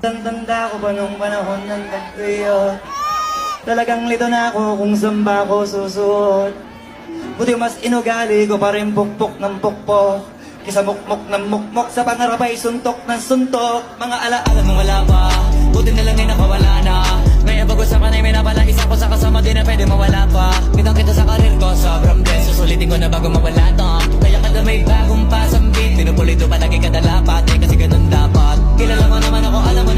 Tanda ko pa nung panahon ng tagtuyot. Talagang lito na ako kung saan ba ako susuot. Buti mas inugali ko pa rin pukpok ng pukpok. Kisa mukmok ng mukmok sa pangarap ay suntok ng suntok. Mga alaala nung wala pa, buti na lang ay nakawala na. Ngayon pag-usapan ay may napala, isa ko sa kasama din na pwede mawala pa. Kitang kita sa karir ko, sobrang bless. Susulitin ko na bago mawala to. Kaya kada may bagong pasambit, pinupulito palagi kada lapat. Kasi ganun dapat. Kilala mo naman ako, alam mo